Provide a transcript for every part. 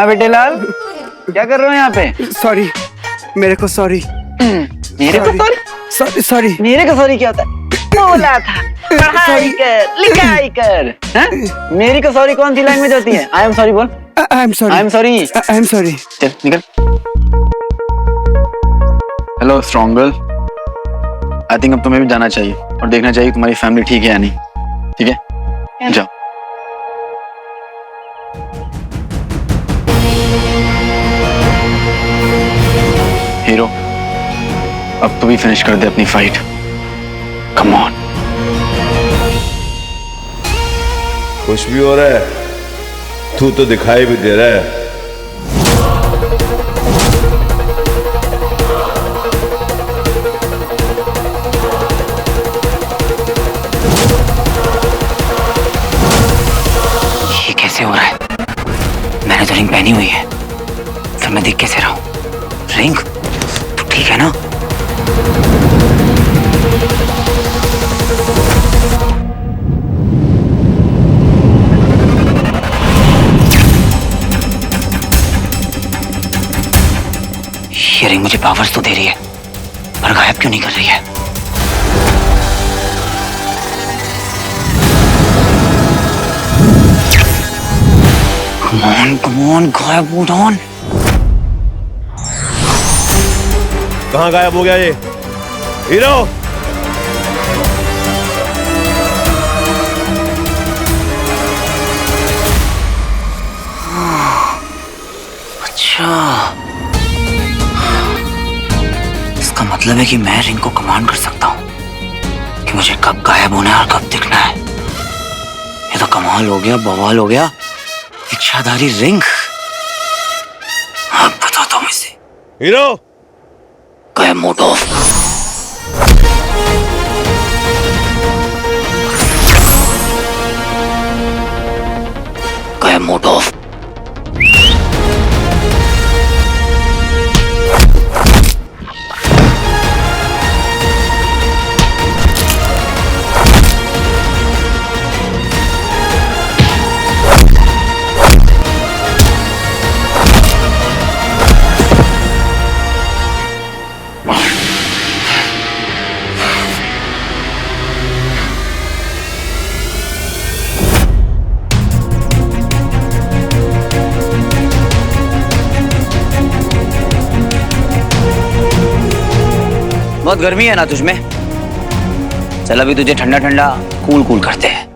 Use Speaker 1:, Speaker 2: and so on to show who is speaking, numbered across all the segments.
Speaker 1: हाँ बेटे लाल, क्या कर रहे हो यहाँ पे?
Speaker 2: सॉरी, मेरे को सॉरी।
Speaker 1: मेरे को सॉरी?
Speaker 2: सॉरी।
Speaker 1: मेरे को सॉरी क्या होता है? बोला था पढ़ाई कर, लिखाई कर। हाँ? मेरी को सॉरी कौन सी लैंग्वेज होती है? आई एम सॉरी बोल।
Speaker 2: I am sorry.
Speaker 1: I am sorry.
Speaker 2: I am sorry.
Speaker 1: चल निकल। Hello strong girl, I think अब तुम्हें भी जाना चाहिए और देखना चाहिए तुम्हारी फैमिली ठीक है या नहीं। ठीक है, जाओ। हीरो, अब तू भी फिनिश कर दे अपनी फाइट। Come on.
Speaker 3: खुश भी हो रहा है, तू तो दिखाई भी दे रहा है।
Speaker 4: ये कैसे हो रहा है? मैंने तो रिंग पहनी हुई है, फिर मैं देख कैसे रहा हूं? रिंग तो ठीक है ना? ये रिंग मुझे पावर्स तो दे रही है, पर गायब क्यों नहीं कर रही है? Come on, गायब hold on.
Speaker 3: कहाँ गायब हो गया ये हीरो?
Speaker 4: अच्छा, इसका मतलब है कि मैं रिंग को कमांड कर सकता हूँ कि मुझे कब गायब होना है और कब दिखना है। ये तो कमाल हो गया, बवाल हो गया। इच्छाधारी रिंग। अब बताता हूँ इसे।
Speaker 3: हीरो,
Speaker 4: गायब मोड ऑफ। गायब मोड ऑफ। बहुत गर्मी है ना तुझमें? चल अभी तुझे ठंडा ठंडा कूल कूल करते हैं।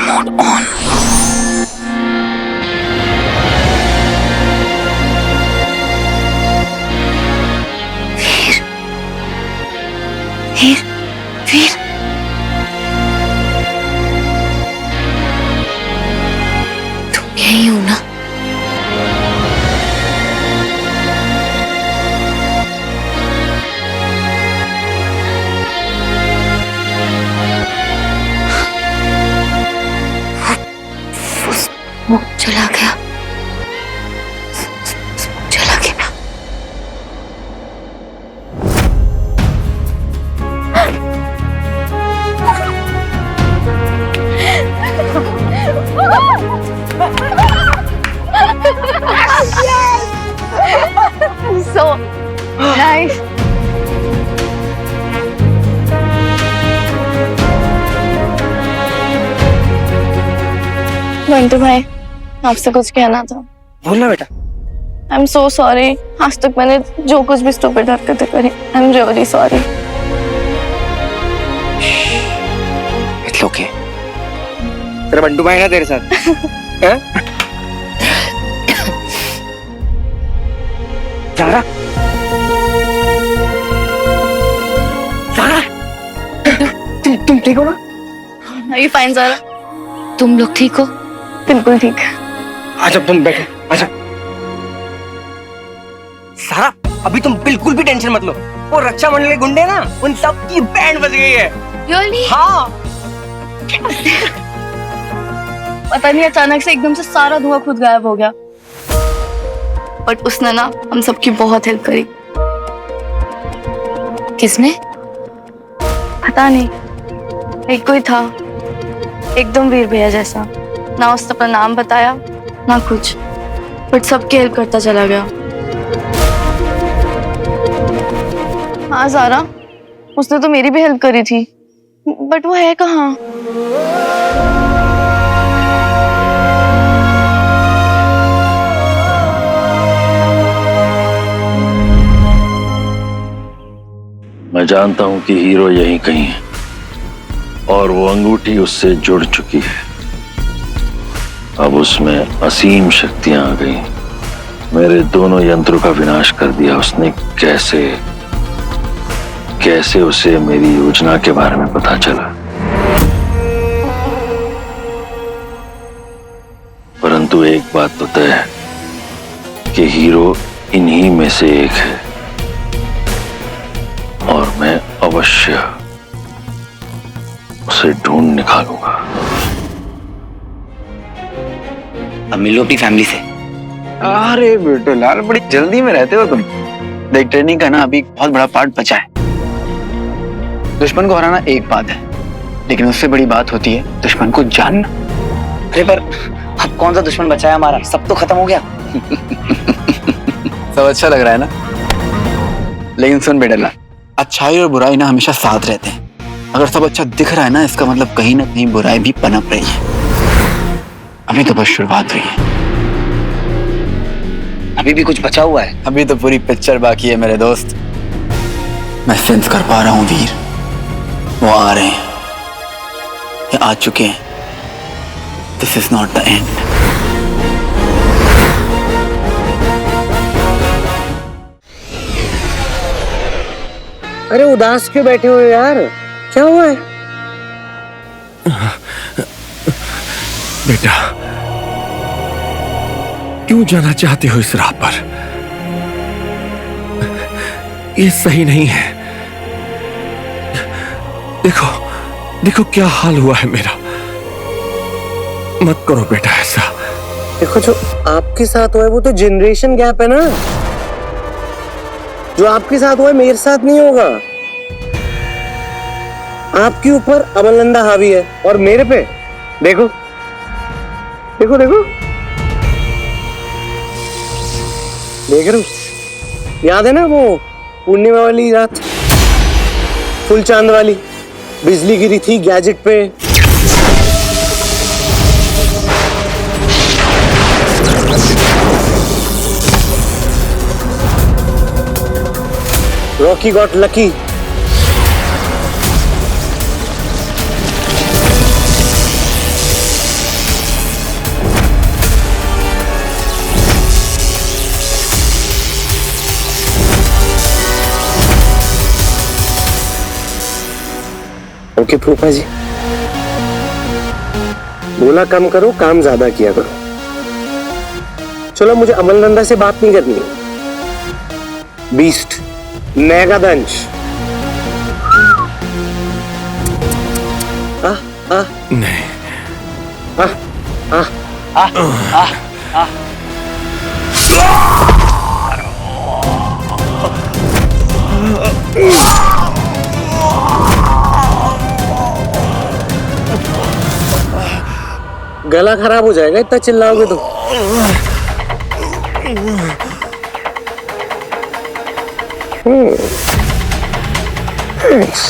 Speaker 4: Mode on. वीर, वीर, तुम यही हो ना? वो चला गया, चला गया।
Speaker 5: बंटू भाई, आपसे कुछ कहना था।
Speaker 2: बोलना बेटा।
Speaker 5: आई एम सो सॉरी, आज तक मैंने जो कुछ भी स्टूपिड हरकतें करी, I am really sorry.
Speaker 4: It's okay.
Speaker 2: तेरा बंटू भाई ना तेरे साथ हैं? सारा सारा तुम ठीक हो ना?
Speaker 5: Are you fine Zara?
Speaker 6: तुम लोग ठीक हो?
Speaker 5: बिल्कुल ठीक।
Speaker 2: अच्छा तुम बैठो। अच्छा सारा, अभी तुम बिल्कुल भी टेंशन मत लो। वो रक्षा मंडल के गुंडे ना, उन सब की बैंड बज गई है।
Speaker 6: Really?
Speaker 2: हाँ।
Speaker 5: पता नहीं अचानक से एकदम से सारा धुआं खुद गायब हो गया, बट उसने ना हम सबकी बहुत हेल्प करी।
Speaker 6: किसने?
Speaker 5: पता नहीं, एक कोई था एकदम वीर भैया जैसा, ना उसने अपना नाम बताया ना कुछ, बट सबकी हेल्प करता चला गया। हाँ ज़ारा, उसने तो मेरी भी हेल्प करी थी, बट वो है कहाँ?
Speaker 7: मैं जानता हूं कि हीरो यहीं कहीं है और वो अंगूठी उससे जुड़ चुकी है। अब उसमें असीम शक्तियां आ गई। मेरे दोनों यंत्रों का विनाश कर दिया उसने। कैसे कैसे उसे मेरी योजना के बारे में पता चला? परंतु एक बात तो तय है कि हीरो इन्हीं में से एक है और मैं अवश्य उसे ढूंढ निकालूंगा।
Speaker 4: अब मिलो अपनी फैमिली से।
Speaker 1: अरे बेटे लाल, बड़ी जल्दी में रहते हो तुम। देख, ट्रेनिंग का ना अभी बहुत बड़ा पार्ट बचा है। दुश्मन को हराना एक बात है, लेकिन उससे बड़ी बात होती है दुश्मन को जानना।
Speaker 4: अरे पर अब कौन सा दुश्मन बचा है हमारा? सब तो खत्म हो गया।
Speaker 1: सब अच्छा लग रहा है ना? लेकिन सुन बेटे लाल, अच्छाई और बुराई ना हमेशा साथ रहते हैं। अगर सब अच्छा दिख रहा है ना, इसका मतलब कहीं ना कहीं बुराई भी पनप रही है। अभी तो बस शुरुआत हुई है।
Speaker 4: अभी भी कुछ बचा हुआ है।
Speaker 1: अभी तो पूरी पिक्चर बाकी है मेरे दोस्त। मैं सेंस कर पा रहा हूँ वीर, वो आ रहे हैं, ये आ चुके हैं। This is not the end.
Speaker 2: अरे उदास क्यों बैठे हो यार? क्या हुआ है?
Speaker 8: बेटा, क्यों जाना चाहते हो इस राह पर? ये सही नहीं है। देखो देखो क्या हाल हुआ है मेरा। मत करो बेटा ऐसा।
Speaker 2: देखो, जो आपके साथ हुआ है वो तो जनरेशन गैप है ना। जो आपके साथ हुआ है मेरे साथ नहीं होगा। आपके ऊपर अमलनंदा हावी है और मेरे पे देखो देखो देखो, देख रहे हो? याद है ना वो पूर्णिमा वाली रात, फुल चांद वाली, बिजली गिरी थी गैजेट पे। Rocky got lucky. ओके फूफा जी, बोला कम करो, काम ज्यादा किया करो। चलो, मुझे अमलनंदा से बात नहीं करनी है। बीस्ट, मेगादंश।
Speaker 8: नहीं।
Speaker 2: गला खराब हो जाएगा इतना चिल्लाओगे तो। Thanks.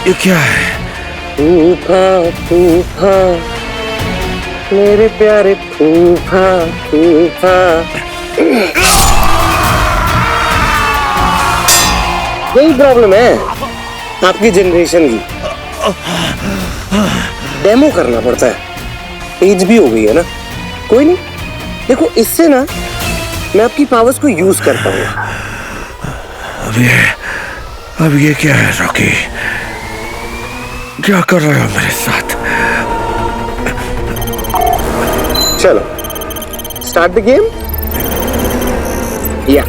Speaker 8: ये क्या है?
Speaker 2: फूफा फूफा मेरे प्यारे फूफा फूफा। यही प्रॉब्लम है आपकी जनरेशन की, डेमो करना पड़ता है। एज भी हो गई है ना, कोई नहीं, देखो इससे ना मैं आपकी पावर्स को यूज कर पाऊंगा।
Speaker 8: अब ये क्या है रॉकी? क्या कर रहे हो मेरे साथ?
Speaker 2: चलो स्टार्ट द गेम। या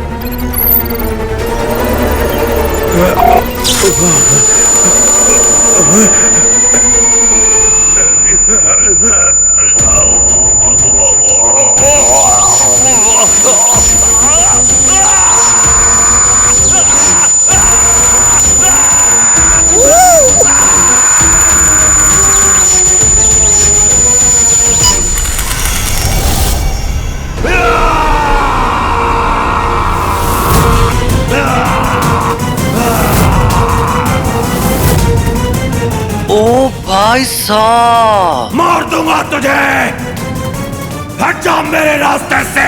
Speaker 4: ओ भाई साहब,
Speaker 8: मार दूंगा तुझे! हट जा मेरे रास्ते से!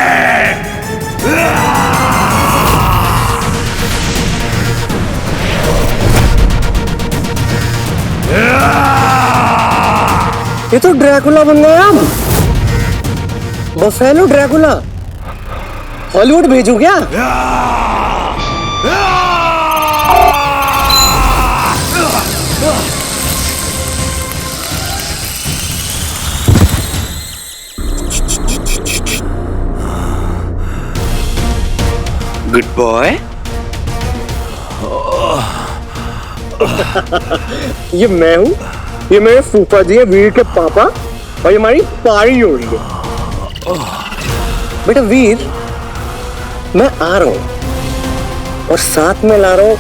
Speaker 2: ये तो ड्रैकुला बन गया हम। Buffalo Dracula. हॉलीवुड भेजू क्या?
Speaker 4: Good boy.
Speaker 2: ये मैं हूँ, ये मेरे फूफा जी है, वीर के पापा, और ये हमारी पारी हो रही है। बेटा वीर, मैं आ रहा हूँ और साथ में ला रहा हूँ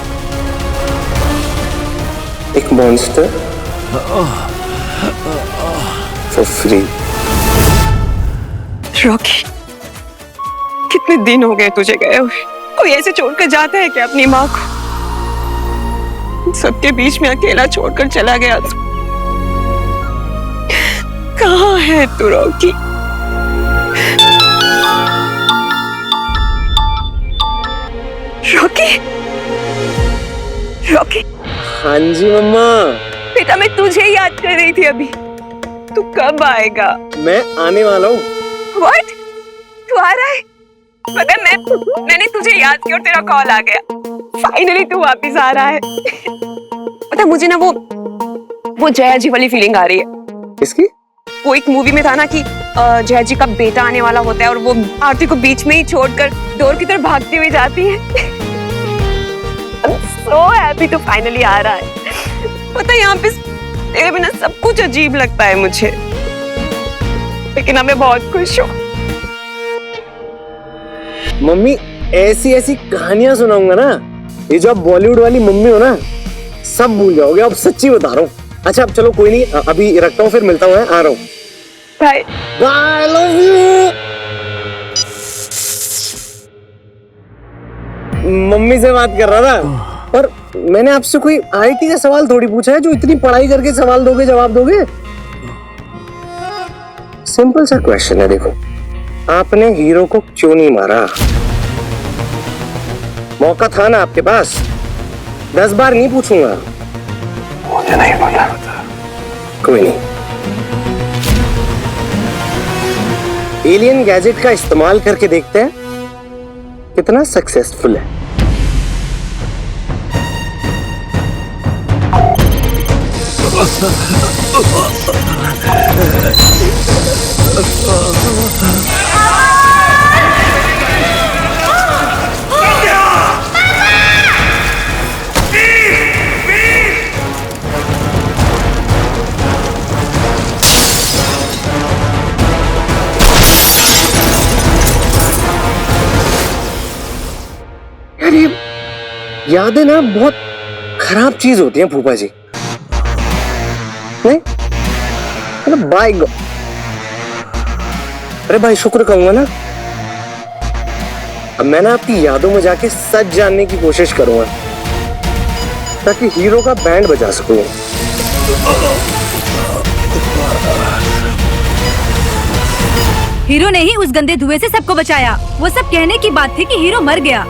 Speaker 2: एक मॉन्स्टर फॉर फ्री।
Speaker 6: रॉकी, कितने दिन हो गए तुझे गए हुए। कोई ऐसे छोड़कर जाता है क्या अपनी माँ को? सबके बीच में अकेला छोड़कर चला गया तू। कहाँ है तू रॉकी? Rocky, Rocky.
Speaker 2: हाँ जी मम्मा।
Speaker 6: बेटा मैं तुझे याद कर रही थी अभी। तू कब आएगा?
Speaker 2: मैं आने वाला हूँ।
Speaker 6: What? तू आ रहा है? पता है मैंने तुझे याद किया और तेरा कॉल आ गया। फाइनली तू वापस आ रहा है। पता है मुझे ना वो जया जी वाली फीलिंग आ रही है।
Speaker 2: किसकी?
Speaker 6: वो एक मूवी में था ना कि जया जी का बेटा आने वाला होता है और वो आरती को बीच में ही छोड़कर डोर की तरफ भागती हुई जाती है। I'm so happy तू फाइनली आ रहा है। पता है यहाँ पे तेरे बिना सब कुछ अजीब लगता है मुझे, लेकिन अब मैं बहुत खुश हूँ।
Speaker 2: मम्मी ऐसी ऐसी कहानियां सुनाऊंगा ना, ये जो आप बॉलीवुड वाली मम्मी हो ना, सब भूल जाओगे। अब सच्ची बता रहा हूँ। अच्छा अब चलो कोई नहीं, अभी रखता हूँ, फिर मिलता हूँ, आ रहा हूँ।
Speaker 6: Bye
Speaker 2: bye, love you. Mummy से बात कर रहा था, पर मैंने आपसे कोई आईटी का सवाल थोड़ी पूछा है जो इतनी पढ़ाई करके सवाल दोगे जवाब दोगे। सिंपल सा क्वेश्चन है, देखो आपने हीरो को क्यों नहीं मारा? मौका था ना आपके पास, 10 बार नहीं पूछूंगा।
Speaker 8: मुझे नहीं पता।
Speaker 2: कोई नहीं, एलियन गैजेट का इस्तेमाल करके देखते हैं कितना सक्सेसफुल है। यार ये यादें ना बहुत खराब चीज होती हैं फूफा जी, नहीं? मतलब बाय गॉड, अरे भाई शुक्र कहूंगा ना, अब मैं ना आपकी यादों में जाके सच जानने की कोशिश करूंगा। ताकि हीरो का बैंड बजा सकूं।
Speaker 9: हीरो ने ही उस गंदे धुएं से सबको बचाया। वो सब कहने की बात थी कि हीरो मर गया।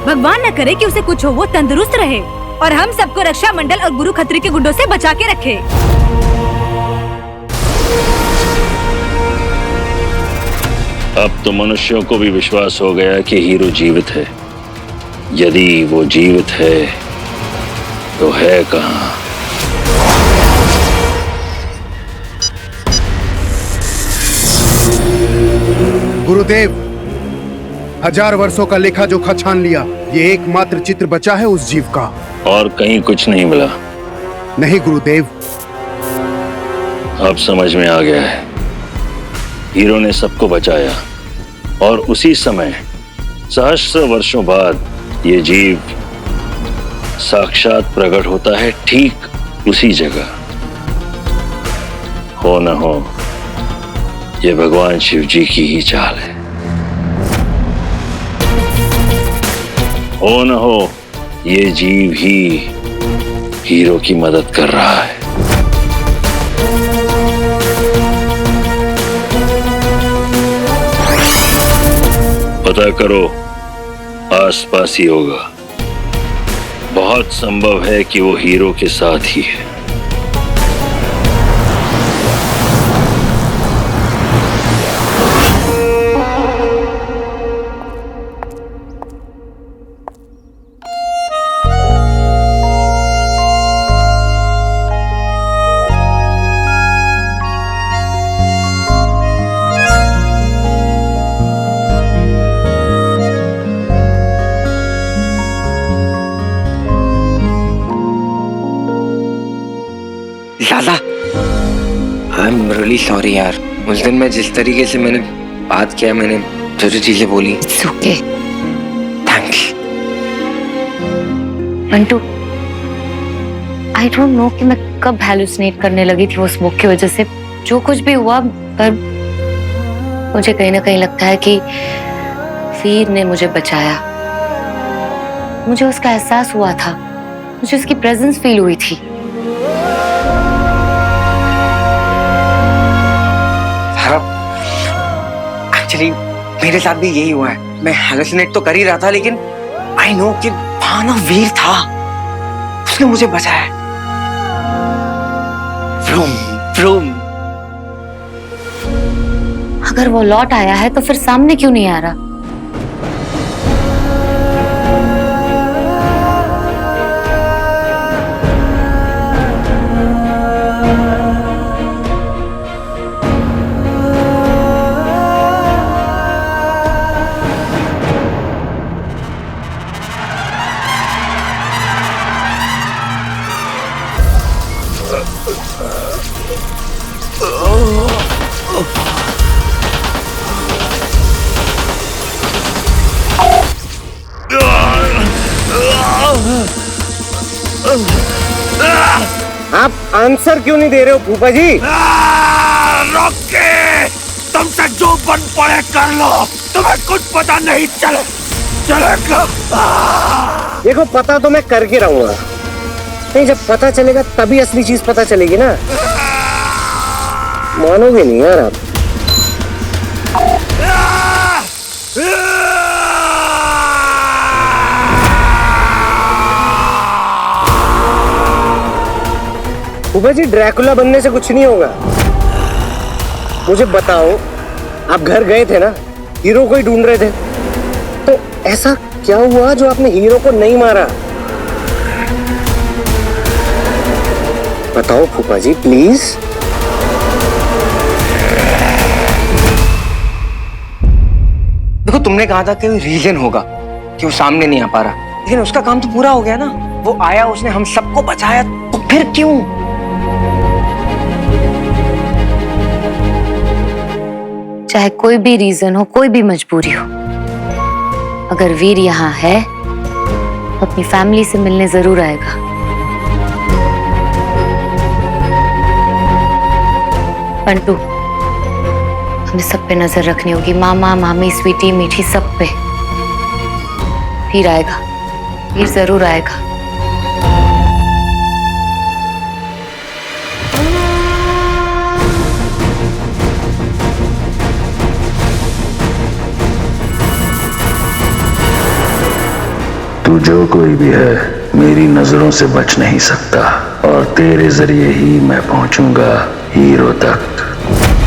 Speaker 9: भगवान न करे कि उसे कुछ हो, वो तंदुरुस्त रहे और हम सबको रक्षा मंडल और गुरु खत्री के गुंडों से बचा के रखे।
Speaker 7: अब तो मनुष्यों को भी विश्वास हो गया कि हीरो जीवित है। यदि वो जीवित है तो है कहाँ?
Speaker 10: गुरुदेव, 1000 वर्षों का लेखा जोखा छान लिया। ये एकमात्र चित्र बचा है उस जीव का।
Speaker 7: और कहीं कुछ नहीं मिला?
Speaker 10: नहीं गुरुदेव।
Speaker 7: अब समझ में आ गया है। हीरो ने सबको बचाया और उसी समय सहस्र वर्षों बाद ये जीव साक्षात प्रकट होता है ठीक उसी जगह। हो न हो, ये भगवान शिव जी की ही चाल है। हो न हो, ये जीव ही हीरो की मदद कर रहा है। पता करो, आसपास ही होगा। बहुत संभव है कि वो हीरो के साथ ही है।
Speaker 4: लाला, आई एम रियली सॉरी यार। उस दिन मैं जिस तरीके से मैंने बात किया, मैंने जो जो चीजें बोली।
Speaker 5: It's okay.
Speaker 4: Thanks.
Speaker 5: Mantu, I don't know कि मैं कब हैलुसिनेट करने लगी थी वो स्मोक की वजह से। जो कुछ भी हुआ, पर मुझे कहीं ना कहीं लगता है कि वीर ने मुझे बचाया। मुझे उसका एहसास हुआ था, मुझे उसकी प्रेजेंस फील हुई थी।
Speaker 4: एक्चुअली मेरे साथ भी यही हुआ है। मैं हैलुसिनेट तो कर ही रहा था, लेकिन आई नो कि वहां ना वीर था। उसने मुझे बचाया। vroom, vroom।
Speaker 5: अगर वो लौट आया है तो फिर सामने क्यों नहीं आ रहा?
Speaker 2: आप आंसर क्यों नहीं दे रहे हो फूफा जी?
Speaker 8: रोक के, तुमसे जो बन पड़े कर लो, तुम्हें कुछ पता नहीं चलेगा।
Speaker 2: देखो, पता तो मैं करके रहूंगा, नहीं जब पता चलेगा तभी असली चीज पता चलेगी ना। मानोगे नहीं यार आप। फूफा जी, ड्रैकुला बनने से कुछ नहीं होगा। मुझे बताओ, आप घर गए थे ना, हीरो को ही ढूंढ रहे थे, तो ऐसा क्या हुआ जो आपने हीरो को नहीं मारा? बताओ फूफा जी प्लीज।
Speaker 4: देखो, तुमने कहा था कि रीजन होगा कि वो सामने नहीं आ पा रहा, लेकिन उसका काम तो पूरा हो गया ना। वो आया, उसने हम सबको बचाया, तो फिर क्यों?
Speaker 5: चाहे कोई भी रीजन हो, कोई भी मजबूरी हो, अगर वीर यहाँ है, अपनी फैमिली से मिलने जरूर आएगा। पंटू, हमें सब पे नजर रखनी होगी। मामा, मामी, स्वीटी, मीठी, सब पे। वीर आएगा, वीर जरूर आएगा।
Speaker 7: तू जो कोई भी है मेरी नजरों से बच नहीं सकता और तेरे जरिए ही मैं पहुंचूंगा हीरो तक।